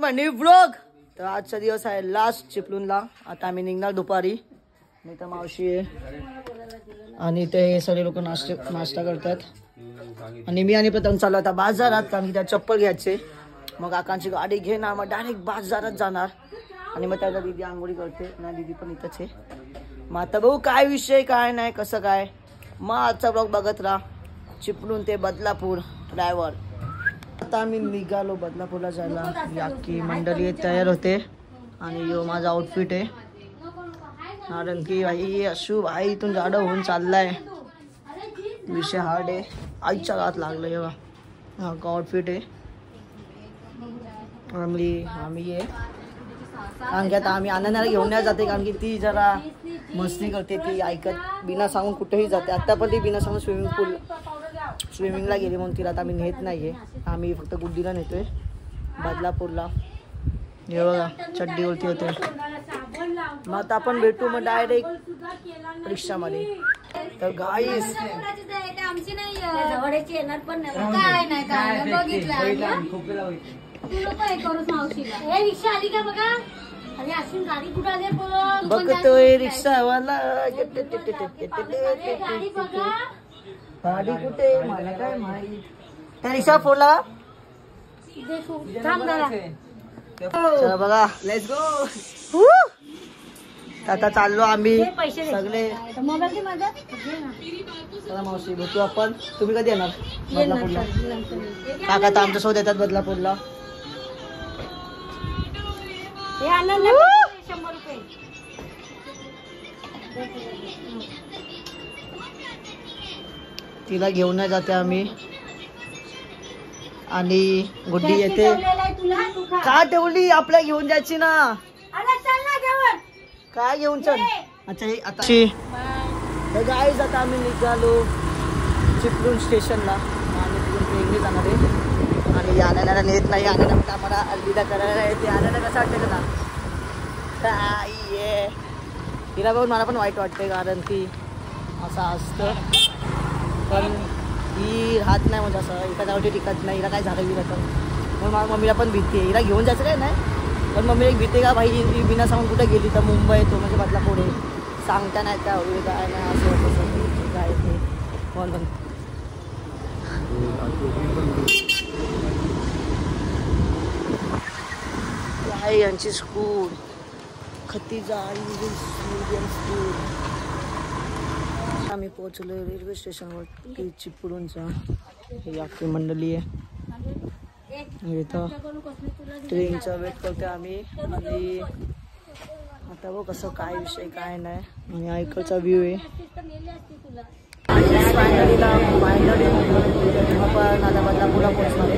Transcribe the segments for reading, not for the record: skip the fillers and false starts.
माय new blog. तर आजचा दिवस आहे लास्ट चिपळूणला. आता आम्ही निघणार दुपारी. नाही तर मावशी आहे आणि ते सगळे लोक नाश्ता करतात. आणि मी आणि प्रथम चालू आता बाजारात, कारण की त्या चप्पल घ्यायचे. मग काकांची गाडी घेणार, मग डायरेक्ट बाजारात जाणार. आणि मग त्याचा दीदी आंघोळी करते ना, दीदी पण इथंच आहे. मग आता बघू काय विषय काय नाही कसं काय. मग आजचा ब्लॉग बघत राहा. चिपळूण ते बदलापूर ड्रायव्हर. आता आम्ही निघालो बदलापूरला जायला. याकी मंडळी तयार होते आणि यो माझा आउटफिट आहे. कारण की भाई अशू भाई इथून जाडं होऊन चाललाय. विषय हार्ड आहे. आईच्या गावात लागलं बघा. हा आउटफिट आहे. आम्ही आहे कारण की आता आम्ही आनंदाला घेऊन नाही जाते, कारण की ती जरा मस्ती करते. ती ऐकत बिना सांगून कुठेही जाते. आता पण ती बिना सांगून स्विमिंगला गेली, म्हणून तिला आता आम्ही नेत नाहीये. आम्ही फक्त गुड्डीला नेतोय बदलापूरला. हे बघा चड्डीवरती होते. मग आता आपण भेटू मग डायरेक्ट रिक्षामध्ये. तर गाईस बघतोय रिक्षावाला गाडी कुठे मला काय माहित. त्या रिक्षा फोडला चला बघा लेट्स गो. आता चाललो आम्ही सगळे. चला मावशी भेटू आपण. तुम्ही कधी येणार बदलापूरला? काका तर आमच्या सोबत येतात बदलापूरला. तिला घेऊन जाते आम्ही. आणि गुड्डी येते. का ठेवली? आपल्या घेऊन जायची ना. काय घेऊन चल. अच्छा हे आता गाईज आता आम्ही निघालो चिपळूण स्टेशनला. आम्ही तिथून ट्रेनने जाणार आहे. आणि आनंदाला नेत नाही. आनंद आम्हाला अलविदा करायला येते. आनंद कसं वाटतं ना काय ये. तिला बघून मला पण वाईट वाटते, कारण की असं असतं. पण ही राहत नाही म्हणजे असं एका जागेवरती टिकत नाही. हिला काय झालं गेलं तर म्हणून मला मम्मीला पण भीती आहे. हिला घेऊन जायचं काय नाही, पण मम्मीला एक भीती का भाई ही बिना सांगून कुठे गेली तर मुंबई तो म्हणजे बदलापूर आहे. सांगता नाही का होईल काय नाही असं तसं काय ते म्हणून. काय यांची स्कूल खतीजा इंडियन स्कूल. आम्ही पोहोचलो रेल्वे स्टेशनवर चिपळूणचा. ही आपली मंडळी आहे. इथं ट्रेनचा वेट करतोय आम्ही. आणि आता बघ कसं काय विषय काय नाही. आणि ऐकलचा व्ह्यू आहे. आपण आता बदलापूरला पोहोचणार आहे.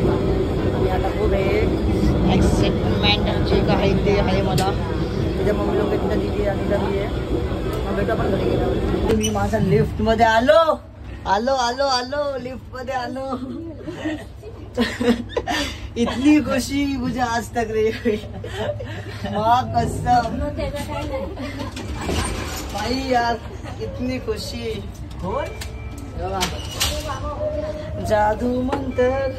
आणि आता पुढे एक्साइटमेंट जे काय ते आहे मला. तिथे मम्मी लोक तिथं दिदी आणि मी आहे. मग बेटा पण घरी गेला. मी माझ्या लिफ्टमध्ये आलो आलो आलो आलो लिफ्टमध्ये आलो. इतनी खुशी मुझे आज तक नहीं हुई. माँ कसम भाई यार इतनी खुशी. जादू मंतर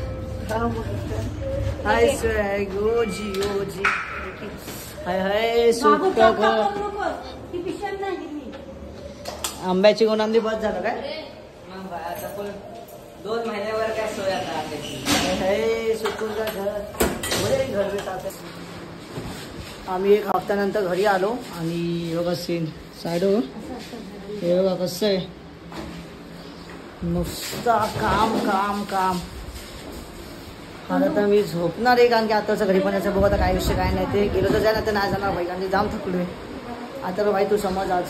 हाय स्वैग ओजी ओजी हाय हाय सुख घर. आंब्याची गोनांदी बस झालं काय? 2 महिन्यावर काय सोया सुकूनचा घर. आम्ही 1 हफ्त्यानंतर घरी आलो. आणि बघा सीन साईड हे बघा कसं आहे. नुसता काम काम काम. आता तर मी झोपणार आहे, कारण की आताचं घरी पण याचं बघा आता काय विषय काय नाही. ते गेलो तर जाय ना तर नाही जाणार भाई, कारण की जाम थकलोय. आता भाई तू समज आज.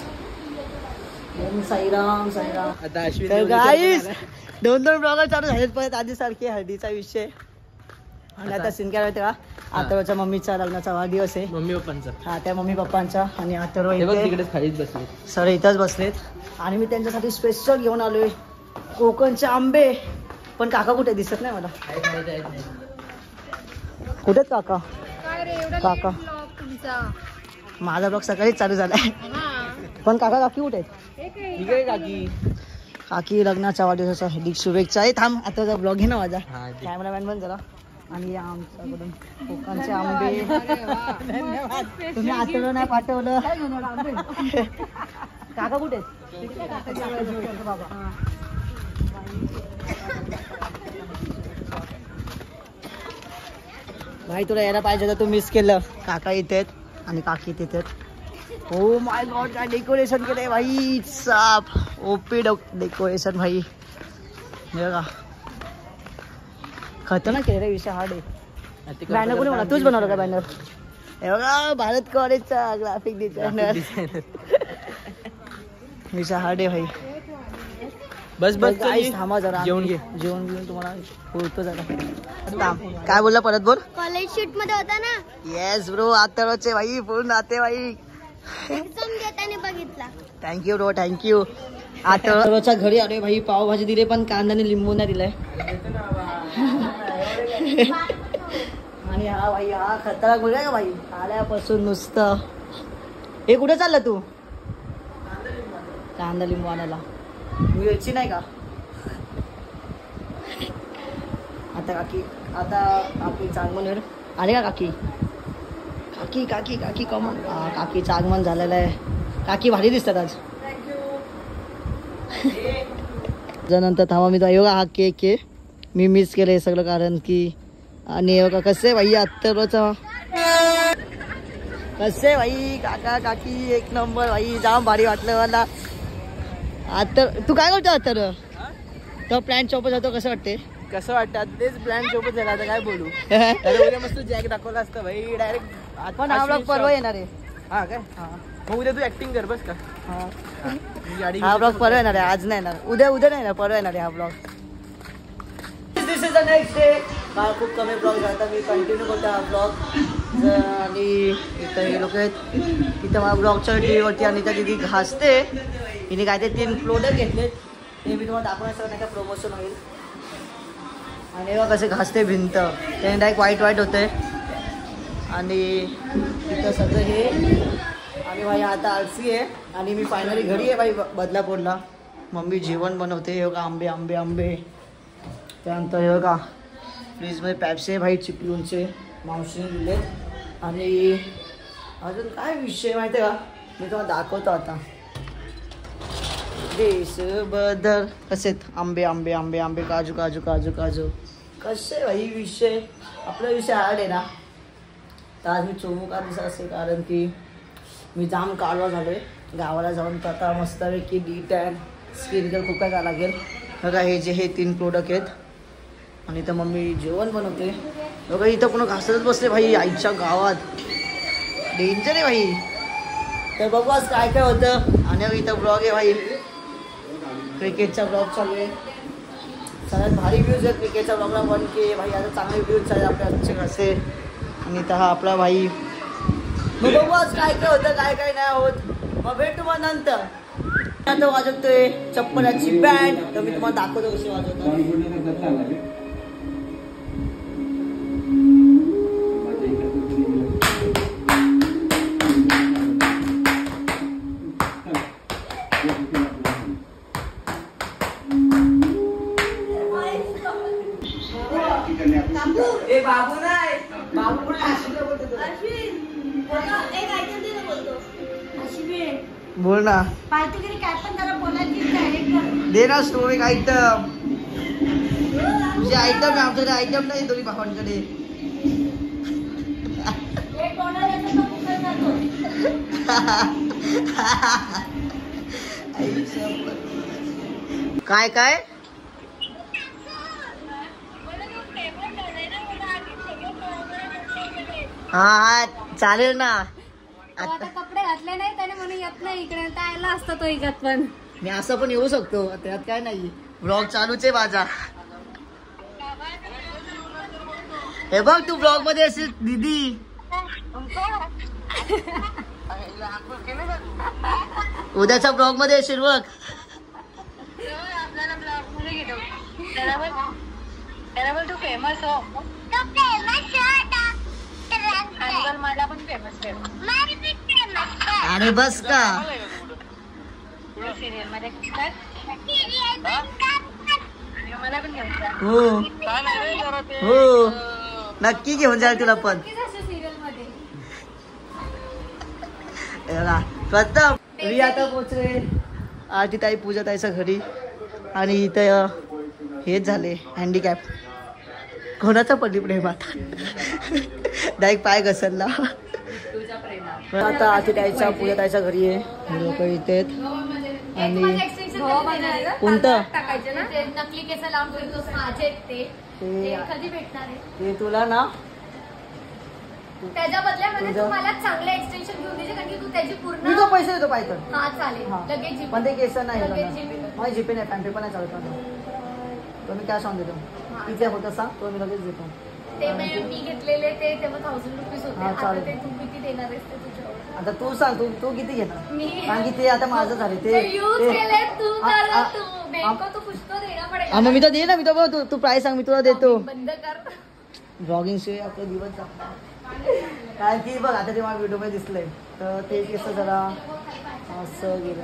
साईराम साईराम. तर गाईस 2 ब्लॉगर चालू झालेत परत आधी सारखे. हळदीचा विषय. आणि आता सीन काय माहिती का, अथर्वच्या मम्मीचा लग्नाचा वाढदिवस आहे. मम्मी पप्पांचा. हा त्या मम्मी पप्पांचा. आणि अथर्व तिकडेच खालीच बसले. सर इथंच बसलेत. आणि मी त्यांच्यासाठी स्पेशल घेऊन आलोय कोकणचे आंबे. पण काका कुठे दिसत नाही मला. कुठेच काका? काका माझा ब्लॉग सकाळीच चालू झालाय. पण काका काकी कुठे आहेत? काकी काकी लग्नाच्या वाढदिवसाच्या हार्दिक शुभेच्छा. थांब आता ब्लॉग घे ना माझा. कॅमेरामॅन पण जरा आणि आमच्याकडून कोकणचे आंबे. तुम्ही आठवलं नाही पाठवलं. काका कुठे बाबा? भाई तुला यायला पाहिजे तर तू मिस केलं. काका इथे आहेत आणि काकी तिथे आहेत. ओ माय गॉड काय डेकोरेशन केलंय भाई. साप ओपी डेकोरेशन भाई. हे बघा खतरनाक केलं रे. विषय हार्ड आहे. बॅनर कोणी बनवला? तूच बनवलं का बॅनर? हे बघा भारत कॉलेजचा ग्राफिक डिझायनर. विषय हार्ड आहे भाई. बस बस थांबा जरा. जेवण घेऊन तुम्हाला बोलतो जरा. काय बोलला परत बोल. कॉलेज शूट मध्ये होता ना. Yes bro. आत्ताचे भाई पूर्ण नाते भाई. बघितला. Thank you bro thank you. आत्ताच्या घरी आलोय भाई. पावभाजी दिले पण कांद्याने लिंबू नाही दिलाय. आणि हा भाई हा खतरा मुलगा का भाई. आल्यापासून नुसतं. हे कुठे चाललं तू? कांदा लिंबू आणायला. मी यायची नाही का आता? काकी चांगमन आले का काकी? काकी कमन. काकीचं आगमन झालेलं आहे. काकी भारी दिसतात आज. त्यानंतर थांबा मी योगा हा केक आहे. मी मिस केलं हे सगळं कारण की. आणि योगा कसं आहे भाई अत्तरचं. कसं आहे भाई काका काकी एक नंबर भाई. जाम भारी वाटलं मला. आता तू काय करतो? आता तो प्लॅन चौपट होतो. कसं वाटते? कसं वाटतं तेच प्लॅन सोबत झाला. आता काय बोलू. उद्या मस्त जॅक दाखवला असतं भाई डायरेक्ट. पण हा ब्लॉग परवा येणार आहे. हा काय? मग उद्या तू ऍक्टिंग कर बस का. हा ब्लॉग परवा येणार आहे. आज नाही येणार. उद्या नाही येणार. परवा येणार आहे हा blog. This is the next day. काल खूप कमी ब्लॉग झाला. मी कंटिन्यू करतो हा ब्लॉग. आणि इथं हे लोक आहेत. इथं मला ब्लॉगच्या टीव्हीवरती आणि त्या दिदी घासते. हिने काय ते 3 प्रोडक्ट घेतलेत. हे मी तुम्हाला दाखवण्यासाठी नाही का प्रमोशन होईल. आणि बघा कसे घासते भिंत. त्याने डायरेक्ट वाईट होते. आणि इथं सगळं हे. आणि भाई आता आलसी आहे. आणि मी फायनली घरी आहे भाई बदलापूरला. मम्मी जेवण बनवते. हे बघा आंबे. त्यानंतर हे बघा फ्रीजमध्ये पॅप्सी आहे भाई चिपलूनचे. मावशीने दिले. आणि अजून काय विषय माहिती आहे का? मी तुम्हाला दाखवतो आता. देश बदल कसे आंबे काजू कसे भाई विषय. आपला विषय हार्ड आहे ना. तर आज मी चोमुका दिसत असेल कारण की मी जाम कालवा झालो आहे. गावाला जाऊन तर आता मस्तपैकी डीट अँड स्किन केअर खूप काय करावं लागेल. बघा हे 3 प्रोडक्ट आहेत. आणि इथं मम्मी जेवण बनवते. बघा इथं पुन्हा घासतच बसले भाई आईच्या गावात. डेंजर आहे भाई. तर बघू आज काय होतं. आणि इथं ब्लॉग आहे भाई. क्रिकेटचा ब्लॉग चालू आहे. सगळ्यात भारी व्ह्यूज आहेत क्रिकेटच्या ब्लॉगला. 1K भाई. आता चांगले व्ह्यूज चालले आपल्या अच्छे खासे. आणि इथं हा आपला भाई. मग बघू आज काय होतं काय नाही होत. मग भेटू मग नंतर. आता वाजवतोय चप्पलाची बँड. तर मी तुम्हाला दाखवतो कशी वाजवतो. बाबू नाही. बाबू बोल ना. दे ना स्टोरी आयटम. तुझे आयटम आहे. आमच्याकडे आयटम नाही दोन्ही भावांकडे. काय हा चालेल ना. आता कपडे घातले नाही त्याने म्हणून येत नाही इकडे. त्याला असतं तो इकत पण. मी असं पण येऊ शकतो. त्यात काय नाही. ब्लॉग चालूच आहे माझा. हे बघ तू ब्लॉग मध्ये असेल दीदी. उद्याच्या ब्लॉग मध्ये असेल बघ. तू फेमस हो. मला पण फेमस. अरे बस का. सिरियल मध्ये मला पण हो. नक्की घेऊन जाईल तुला पण. सिरियल मध्ये प्रथम मी आता पोचले आरती ताई पूजा ताईच्या घरी आणि इथं हेच झाले हँडिकॅप. कोणाचा पडली प्रेमात डायरेक्ट पाय घसरला. आता आरती ताईच्या पूजा ताईच्या घरी आहे लोक इथे आणि कोणतं टाकायचं ना ते नकली केस लावून फिरतोस माझे ते कधी भेटणार आहे ते तुला ना त्याच्या बदल्यामध्ये तू मला चांगले एक्सटेन्शन घेऊन द्यायचे कारण की तू त्याची मी पूर्ण तो पैसे देतो पायथन. हा चालेल हा. लगेच जीपे. पण ते केस नाही लगेच जीपे. माझी जीपे नाही पॅम्पे पण नाही चालत मला. तो मी कॅश ऑन देतो. किती होतं सांग तो मी लगेच देतो. ते मी घेतलेले ते तेव्हा 1000 रुपीज होते हा, आता चालेल. ते तू किती देणार आहेस ते तुझ्यावर. आता तू सांग तू किती घेणार मी कारण की ते आता माझं झाले ते यूज ते- केले तू आ- आ- तू बँको तू कुछ तो देना पडेगा. हा, मग मी तर दे ना मी तर तू प्राइस सांग मी तुला देतो. बंद कर ब्लॉगिंग शिवाय आपला दिवस जातो. कारण की बघ आता ते मला व्हिडिओ मध्ये दिसलंय तर ते केस जरा असं गेलं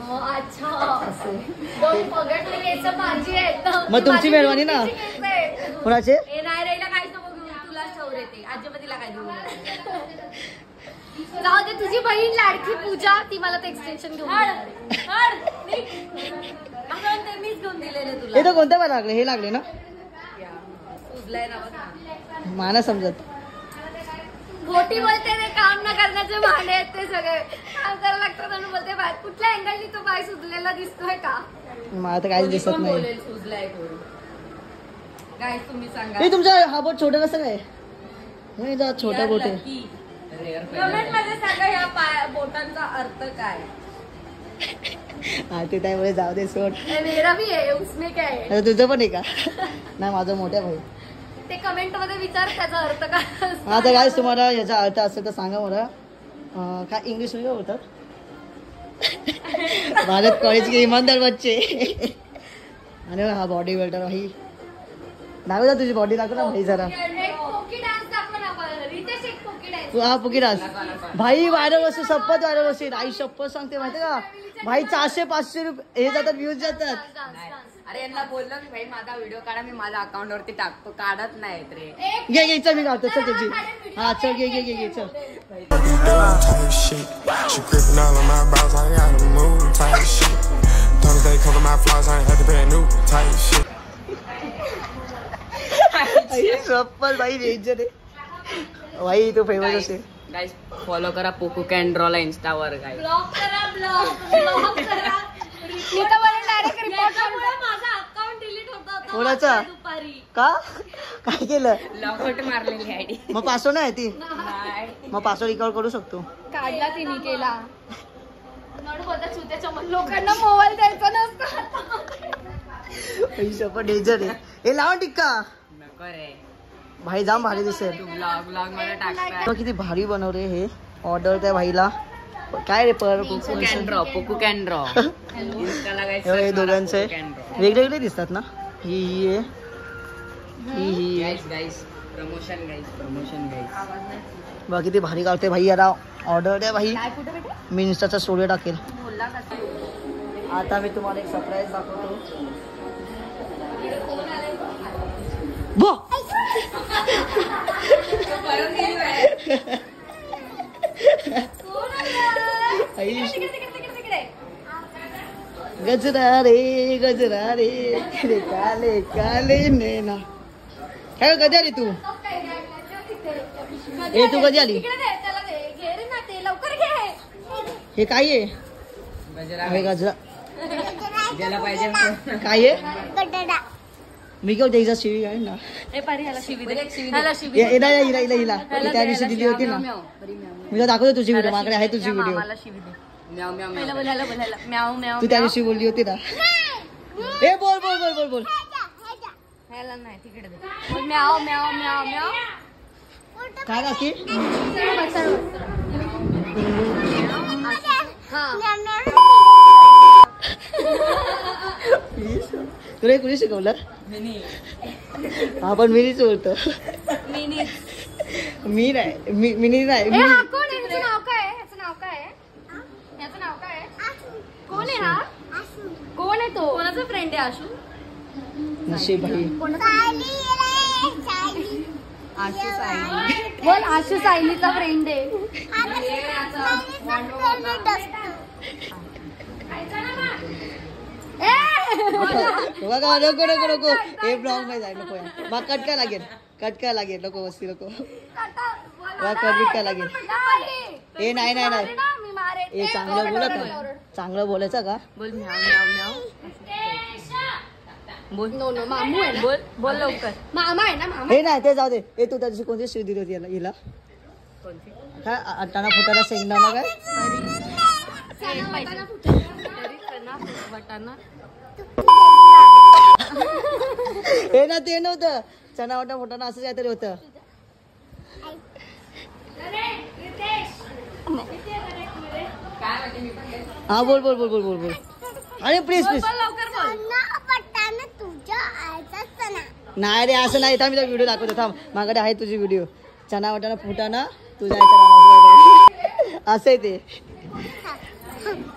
हो, अच्छा असं. दोन पगडले केस माझी आहेत ना. मग तुमची माझी मेहरबानी ना. तुमची केस आहेत. कोणाचे ए नाही राहिला काहीच नको घेऊन तुला शौर येते आजीपतीला काय देऊ जाऊ दे तुझी बहीण लाडकी पूजा ती मला ते एक्सटेन्शन घेऊन ते मीच घेऊन दिलेले हे तुला तर कोणत्या पाय लागले हे लागले ना उजलाय ना बघ. मला समजत खोटी बोलते ते काम न करण्याचे भांडे आहेत ते सगळे काम करायला लागतात म्हणून बोलते बाय कुठल्या अँगलनी तो बाय सुजलेला दिसतोय का मला तर काहीच दिसत नाही. सुजलाय काय तुम्ही सांगा हे तुमचा हा बोट छोटा कसं काय नाही जा छोटा बोट आहे. कमेंट मध्ये सांगा या बोटांचा अर्थ काय हा ते त्यामुळे जाऊ दे सोड. मेरा भी है उसमें क्या है आता तुझं पण आहे का नाही माझं मोठ्या भाई. ते कमेंट मध्ये विचार त्याचा अर्थ काय असतो. हा तर काय तुम्हाला याचा अर्थ असेल तर सांगा मला. काय इंग्लिश मध्ये बोलतात भारत कॉलेज के इमानदार बच्चे. आणि हा बॉडी बिल्डर भाई दाखव ना तुझी बॉडी दाखव ना भाई जरा. एक पोकी डान्स दाखव ना बरं. रितेश एक पोकी डान्स तू हा पुकीरास भाई व्हायरल बसू शपथ व्हायरल बसेल आई शपथ सांगते माहिती का भाई 400-500 रुपये हे जातात व्ह्यूज जातात. अरे यांना बोललो की भाई माझा व्हिडिओ काढा मी माझ्या अकाउंट वरती टाकतो काढत नाहीत रे. घे घे चल मी काढतो चल तुझी. हा चल घे घे घे घे चल. Type shit. She gripping all on my brows, I gotta move. Type shit. Don't they cover my flaws, I ain't had to pay a new type shit. आई शपथ भाई डेंजर आहे भाई तो फेमस असेल. गाईस फॉलो करा पोकू कॅन्ड्रॉला इंस्टावर गाईस. ब्लॉक करा मी तर मला डायरेक्ट रिपोर्ट करून माझा अकाउंट डिलीट होत होता कोणाचा? दुपारी का काय केलं लॉकआउट मारलेली आयडी मग पासवर्ड नाही ती नाही. मग पासवर्ड रिकवर करू शकतो. काढला तिने केला म्हणून बोलता चुत्याच्या लोकांना मोबाईल द्यायचा नसतो. आई शपथ डेंजर आहे. हे लावा टिक्का नको रे भाई जाम भारी दिसेल. तू ब्लॉग मध्ये टाकताय. बघ किती भारी बनवले हे. ऑर्डर त्या भाईला काय रे पोकू कॅन्ड्रॉ इंस्टाला गाईस हे दोघांचे वेगवेगळे दिसतात ना. ही आहे ही आहे. गाईस प्रमोशन गाईस. बघ किती भारी काढते भाई. याला ऑर्डर द्या भाई. मी इंस्टाचा स्टोरी टाकेल. आता मी तुम्हाला एक सरप्राईज दाखवतो. बो गजरा रे काले काले नैना. काय कधी आली तू ए तू कधी आली. हे काय आहे अरे गजरा ज्याला पाहिजे काय आहे मी केव्हा द्यायचा शिवी आहे ना. हिला हिला त्या दिवशी दिली होती ना मी तुला दाखवतो तुझी व्हिडिओ माझ्याकडे आहे तुझी व्हिडिओ. म्याव म्याव तू त्या दिवशी बोलली होती ना. ए बोल बोल बोल बोल बोल नाही तिकडे म्याव म्याव म्याव म्याव काय काकी तुला कुणी शिकवलं. हा पण मीच बोलतो मी नाही मिनी नाही. कोण आहे ह्याचं नाव काय आहे ह्याचं नाव काय आहे ह्याचं नाव काय आहे कोण आहे हा कोण आहे तो कोणाचा फ्रेंड आहे आशू. नशीब भाई आशू सायली. बोल आशू सायलीचा फ्रेंड आहे. बघा नको नको नको हे ब्लॉग नाही जाय नको मग कट काय लागेल नको वस्ती नको कट काय लागेल हे नाही नाही नाही हे चांगलं बोलत का चांगलं बोलायचं का बोल म्याव म्याव म्याव. बोल नो नो मामू आहे ना. बोल बोल लवकर. मामा आहे ना मामा. हे नाही ते जाऊ दे हे तू त्याची कोणती शिव दिली होती याला हिला कोणती? काय आटाणा फुटाणा शेंगदाणा काय वाटाणा. हे ना ते नव्हतं चना वाटा फुटाणा असं काहीतरी होतं हा बोल बोल बोल बोल बोल बोल अरे प्लीज प्लीज नाही रे असं नाही थांब व्हिडिओ दाखवतो थांब माझ्याकडे आहे तुझी व्हिडिओ चना वाटाणा फुटाणा तुझ्या आईचा असं आहे ते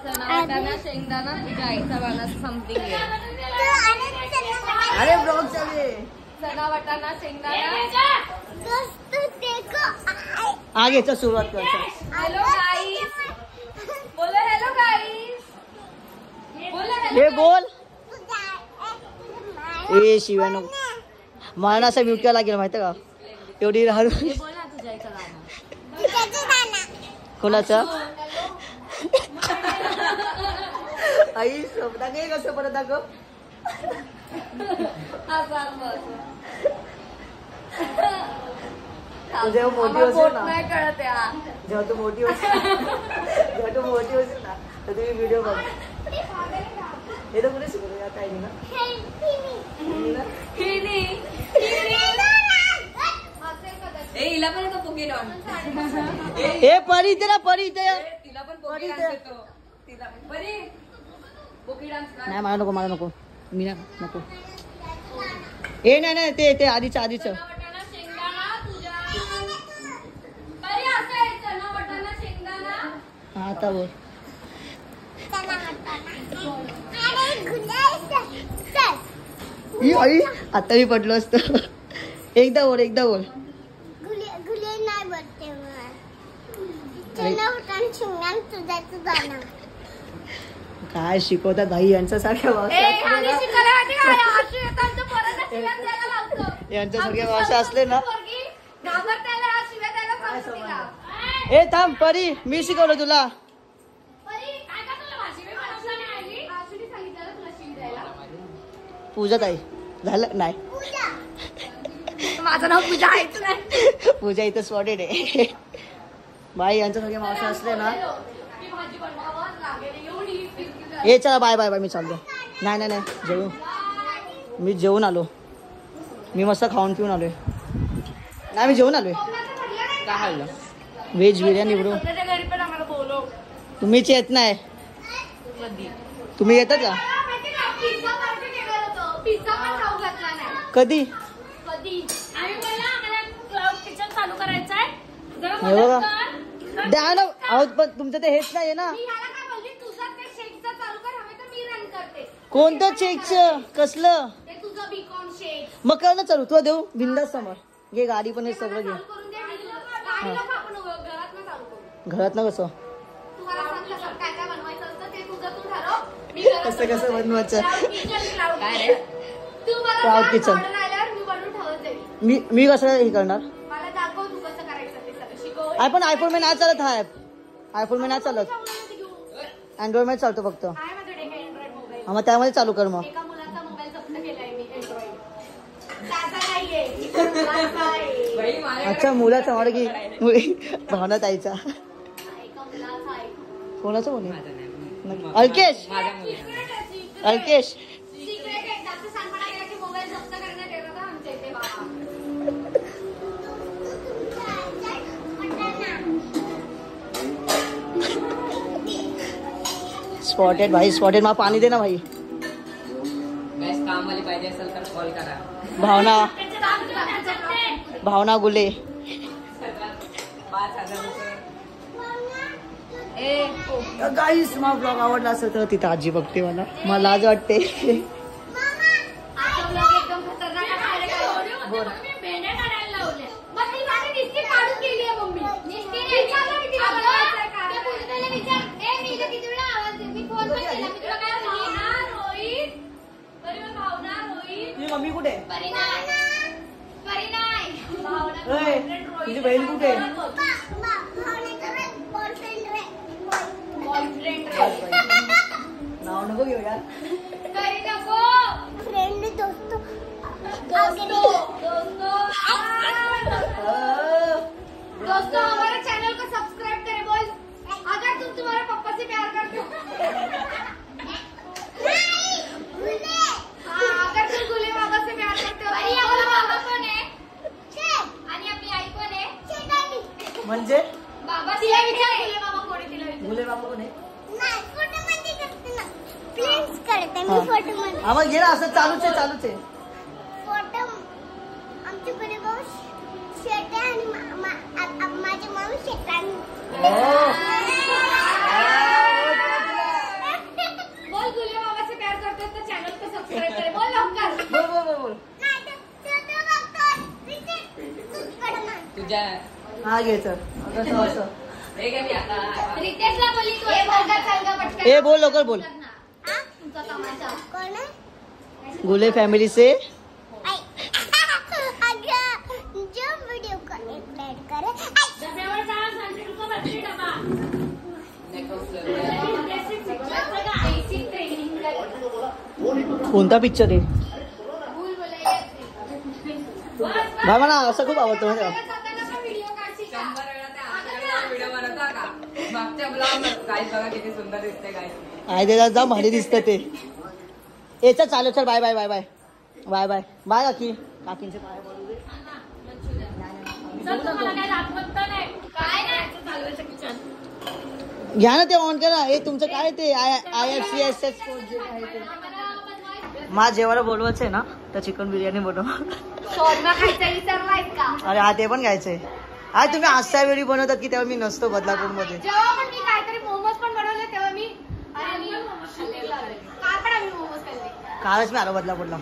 चना वाटाणा शेंगदाणा तुझ्या आईचा वाना समथिंग. अरे ब्लॉग चालू आहे चना वाटाणा शेंगदाणा. आगे चल सुरुवात कर हॅलो गाईस. बोलो हॅलो गाईस. बोलो हे बोल ए शिवाय नको मला ना असं म्यूट करायला लागेल माहिती का एवढी हळू बोल ना तुझ्या आईचा गाणं. कोणाचं आई शब्दा नाही कसं परत दाखव जेव्हा मोठी होशील ना नाही कळत या. जेव्हा तू मोठी होशील ना तर तुम्ही व्हिडिओ बघ हे तर कुठे शिकवलं काय ना ए हिला पण येतो पोकेडॉन. हे परी इथे ना परी इथे तिला पण पोकेडॉन येतो. तिला पण बरी पोकेडॉन. नाही मला नको मी ना नको हे नाही नाही ते ते आधीचं वाटाणा शेंगदाणा तुझ्या बरी असं आहे. चना वाटाणा शेंगदाणा. हा आता बोल आई आता मी पडलो असतो एकदा बोल काय शिकवतात भाई यांच्या सारख्या यांच्यासारख्या भाषा असले ना ए थांब परी मी शिकवलं तुला पूजा ताई झालं नाही माझं नाव पूजा आहेच नाही. पूजा इथं स्पॉटेड आहे बाई यांच्यासारख्या मावशा असले ना हे चला बाय बाय बाय मी चाललो नाही मी जेवून आलो मी मस्त खाऊन पिऊन आलोय नाही मी जेवून आलोय काय हल्लं व्हेज बिर्याणी ब्रो घरी पण आम्हाला बोलव. तुम्हीच येत नाही तुम्ही येतात का पिझ्झा पण खाऊ घातला नाही कधी कधी. आम्ही बोलला आम्हाला क्लाउड किचन चालू करायचं आहे जरा हे बघा मदत कर. द्या ना अहो पण तुमचं ते हेच नाही ना मी ह्याला काय बोलली तुझं ते शेकचं चालू कर हवे तर मी रन करते. कोणतं चेकचं कसलं ते तुझं बीकॉम शेक मग कर ना चालू तुला देऊ बिंदास समोर घे गाडी पण हे सगळं घे चालू करून दे. गाडीला आपण घरात ना चालू करू. घरात ना कसं तुम्हाला सांगितलं सर काय काय बनवायचं असतं ते तुझं तू ठरव. मी कसं बनवायचं काय रे? तू मला Cloud सांग, kitchen. order आल्यावर मी बनवून ठेवत जाईल. मी कसं हे करणार मला दाखव तू कसं करायचं ते सगळं शिकव. आयफोन आयफोन नाही चालत हा आयफोन नाही चालत अँड्रॉइड मध्ये चालतो फक्त आहे माझ्याकडे एक अँड्रॉइड मोबाईल. हा मग त्यामध्ये चालू कर मग एका मुलाचा मोबाईल जप्त केलाय मी अँड्रॉइड. त्याचा नाहीये इतर मुलाचा आहे. बाई मला अच्छा मुलाचा वाढ की भावना ताईचा एका मुलाचा आहे. कोणाचं बोल अल्केश माझ्या मुलीला. अल्केश सिक्रेट आहे. जास्त सांगणं गेलं की मोबाईल जप्त करण्यात येतात हा आमच्या इथे बाबा. स्पॉटेड भाई स्पॉटेड मला पाणी दे ना भाई गॅस कामवाली पाहिजे असेल तर कॉल करा. भावना गुले 5,000 रुपये. गाईस मला ब्लॉग आवडला असेल तर तिथं आजी बघते मला लाज वाटते आता ब्लॉग एकदम खतरनाक आहे. मी भेंड्या काढायला लावल्या. तुझी बहीण कुठे? नाव नको घेऊ यार. काही नको. फ्रेंड दोस्तो दोस्तों हमारे चैनल को सब्सक्राइब करें. बोल अगर तुम तुम्हारे पापा से प्यार करते हो. हाँ, अगर तुम गुले बाबा से प्यार करते हो. आणि आपला बाबा कोण आहे? आणि आपली आई कोण आहे? म्हणजे बाबा तिला विचार. गुले बाबा कोण आहे तिला विचार. गुले बाबा कोण आहे? फ्रेंड्स करते मी फोटो मध्ये. आम्हाला घे ना असं चालूच आहे चालूच आहे. फोटो आमच्याकडे भाऊ शेट आहे आणि माझी माऊ शेट आहे. बोल गुले बाबा से प्यार करते हो तो चैनल को सब्सक्राइब करें. बोल लवकर. बोल बोल बोल बोल. तुझ्या हा घ्यायचं असं असं. रितेशला बोली तू हे बघा चालगा पटकन. ए बोल लवकर बोल. तुमचा तमाशा. कोण आहे? गुले फॅमिली से जो वीडियो को ऐड करे डब्यावर जा. सांगते तुझा बच्चे डबा. बेसिक ट्रेनिंग कर. कोणता पिक्चर आहे? भूल बोलायला येते. भाई मला असं खूप आवडतं माहिती का? स्वतःला पण व्हिडिओ काढशील का? व्हिडिओ बनवता का? मागच्या ब्लॉग काय बघा किती सुंदर दिसते काय. आय देला जा भारी दिसतं ते. याचा चालू चल. Bye bye bye bye bye bye bye काकी. काकींचे पाय पडू दे. चल तुम्हाला काय दाखवत नाही. काय नाही चाललं किचन. घ्या ना ते ऑन करा. हे तुमचं काय ते IFCSS कोड जे आहे ते. माझ्या जेवायला बोलवायचं आहे ना तर चिकन बिर्याणी बनव. शॉर्मा खायचा विचारलाय का? अरे हा ते पण घ्यायचंय. हा तुम्ही आजच्या वेळी बनवतात की तेव्हा मी नसतो बदलापूरमध्ये. जेव्हा पण मी काहीतरी मोमोज पण बनवले तेव्हा मी काल पण आम्ही मोमोज खाल्ले. कालच मी आलो बदलापूरला.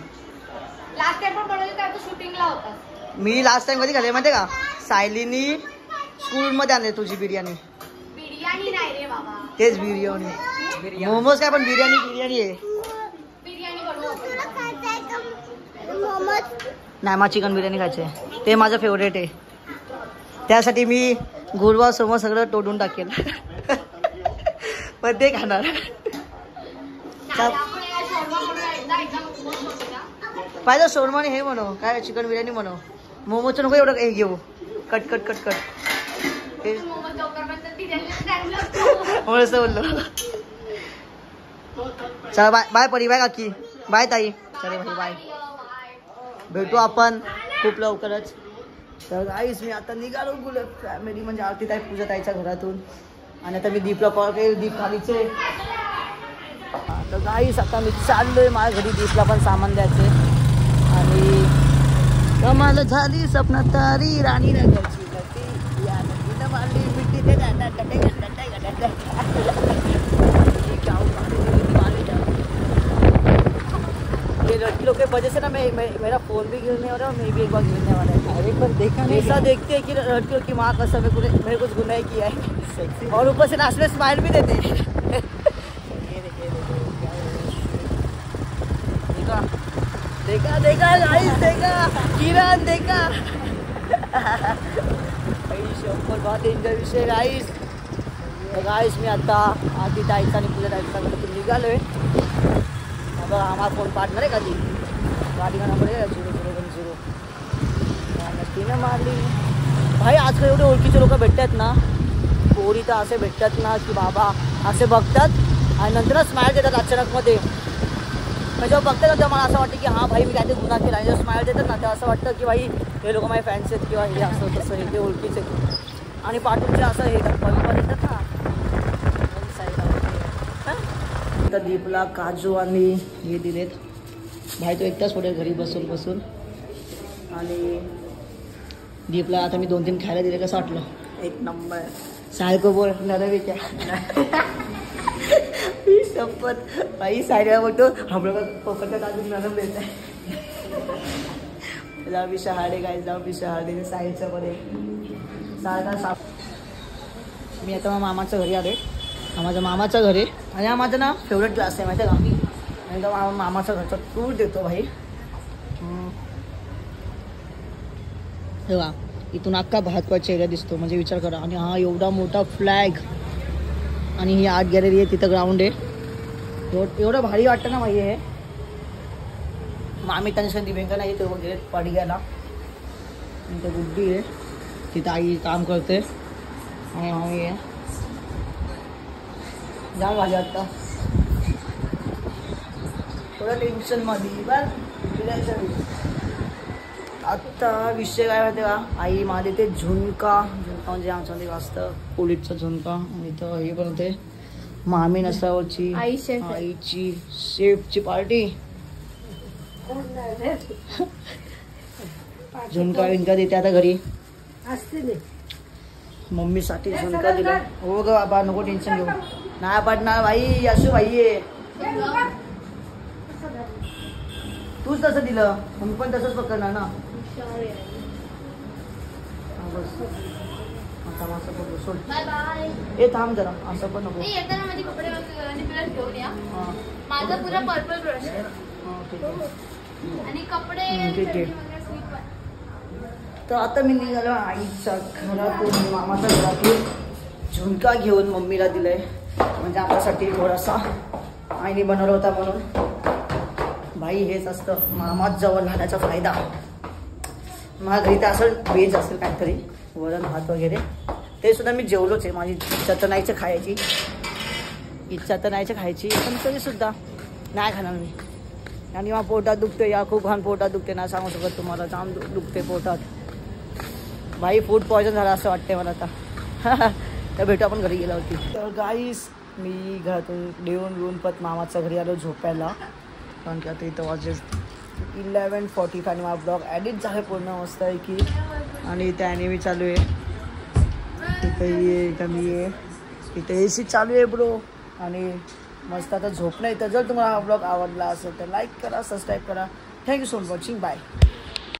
लास्ट टाइम पण बनवले तेव्हा तू शूटिंगला होता. मी लास्ट टाइम कधी खाल्ले माहितीये का? सायलीनी स्कूलमध्ये आणले तुझी बिर्याणी. बिर्याणी नाही रे बाबा. तेच बिर्याणी. मोमोज काय पण बिर्याणी बिर्याणी आहे. बिर्याणी बनवू. तुला खायचं आहे का मोमोज? नाही मला चिकन बिर्याणी खायची आहे. ते माझं फेवरेट आहे. त्यासाठी मी गुरुवार समोर सगळं तोडून टाकेल. पण ते खाणार. पाहिजे शोरमाने हे बनव. काय चिकन बिर्याणी बनव. मोमोचं नको एवढं हे घेऊ. Cut cut cut cut. ते मोमोज लवकर बनतात. बिर्याणी मस्त बोललो. चला बाय बाय परी. बाय काकी. बाय ताई. चला भाई बाय. भेटू आपण खूप लवकरच. तर गाईस मी आता निघालो गुले फॅमिली म्हणजे आरती ताई पूजा ताईच्या घरातून. आणि आता मी दीपला कॉल केली. दीप खालीचे. तर गाईस आता मी चाललोय माझ्या घरी. दीपला पण सामान द्यायचे. आणि कमाल झाली स्वप्न तारी राणी नगरची गती या नदीनं मारली मिट्टी ते ये लड़कियों के वजह से ना मेरा फोन भी गिरने वाला है और मैं भी एक बार गिरने वाला है. अरे पर देखा नहीं. ऐसा देखते हैं कि लड़कियों की माँ कसम मेरे कुछ गुनाह किया है. और ऊपर से लास्ट में स्माइल भी देते हैं. देखा देखा गाइस देखा. किरण देखा. बहुत एन्जॉय विषय गाइस. गाइस मी आता आरती ताईचा आणि पूजा ताईचा घरातून निघालोय. बघा आम्हाला फोन पाडणार आहे का ती. गाडीचा नंबर आहे 0010. नक्कीनं मारली. भाई आजकाल एवढे ओळखीचे लोक भेटतात ना. पोरी तर असे भेटतात ना की बाबा असे बघतात आणि नंतर स्माईल देतात अचानकमध्ये. जेव्हा बघतात तेव्हा मला असं वाटतं की हां भाई मी काहीतरी गुन्हा केला. आणि जेव्हा स्माईल देतात ना तेव्हा असं वाटतं की भाई हे लोक माझे फॅन्स आहेत किंवा हे असं तसं हे ते ओळखीचे. आणि पाठवूनचे असं हे पवित्र येतात ना. तर दीपला काजू आणि हे दिलेत. भाई तो एकटाच पडेल घरी बसून बसून. आणि दीपला आता मी 2-3 खायला दिले. कसं वाटलं? एक नंबर. सायको बोल नरवी क्या शपथ भाई. सायला बोलतो हम लोग पोपट का काजू नरम देता है. जाऊ शहाडे काय जाऊ शहाडे साईडचं मध्ये सारखा साप. मी आता मग मामाच्या घरी आले. माझ्या मामाचं घर आहे. आणि हा माझा ना फेवरेट क्लास आहे माहिती आहे का. आणि तो मामाचा घरचा टूर देतो भाई. तेव्हा इथून अख्खा भातपाडचा एरिया दिसतो, म्हणजे विचार करा. आणि हा एवढा मोठा फ्लॅग आणि ही आर्ट गॅलरी आहे, तिथं ग्राउंड आहे. एवढं भारी वाटतं ना माहिती आहे. मामी त्यांच्या दिव्यांका नाही ते वगैरे पाडी घ्यायला. इथं गुड्डी आहे, तिथं आई काम करते आणि मामी आहे. जा माझी आत्ता थोडं टेन्शन मध्ये बरं. आत्ता विषय काय माहिती का, आई माझे ते झुणका म्हणजे आमच्यामध्ये वाजतं पोलीसचा झुणका. आणि तर हे बनवते मामी नसावरची आईची शेफची पार्टी. झुणका विणका देते आता घरी. मम्मीसाठी झुणका दिला. हो ग बाबा नको टेन्शन घेऊ, नाही पडणार भाई. असू भाई आहे, तूच तसं दिलं मम्मी पण तसंच पकडणार ना. Bye bye. हे थांब जरा, असं पण नको. येताना माझे कपडे आणि ब्रश घेऊन या. माझा पुरा पर्पल ब्रश आहे आणि कपडे. ठीक आहे. तर आता मी निघालो आईच्या घरातून, मामाच्या घरातून झुणका घेऊन मम्मीला दिलंय, म्हणजे आपल्यासाठी थोडासा आईने बनवला होता म्हणून. भाई हेच असतं मामाच जवळ राहण्याचा फायदा. माझ्या घरी तर असं व्हेज असेल काहीतरी, वरण भात वगैरे, ते सुद्धा मी जेवलोच आहे. माझी इच्छा तर नाहीच खायची, पण तरी सुद्धा नाही खाणार मी. आणि मग पोटात दुखते या, खूप घाण पोटात दुखते ना, सांगू शकत तुम्हाला. जाम दुखते पोटात भाई. फूड पॉयझन झालं असं वाटतंय मला आता. तर भेटू आपण घरी गेला होती. तर गाईस मी घरातून येऊन परत मामाच्या घरी आलो झोपायला, कारण की आता इथं वाजले 11:45 आणि माझा ब्लॉग ॲडिट झाला पूर्ण मस्त आहे की. आणि इथे ॲनिमी चालू आहे, तिथे कमी आहे, तिथे AC चालू आहे ब्रो. आणि मस्त आता झोप नाही. तर जर तुम्हाला हा ब्लॉग आवडला असेल तर लाईक करा, सबस्क्राईब करा. Thank you so much watching. Bye.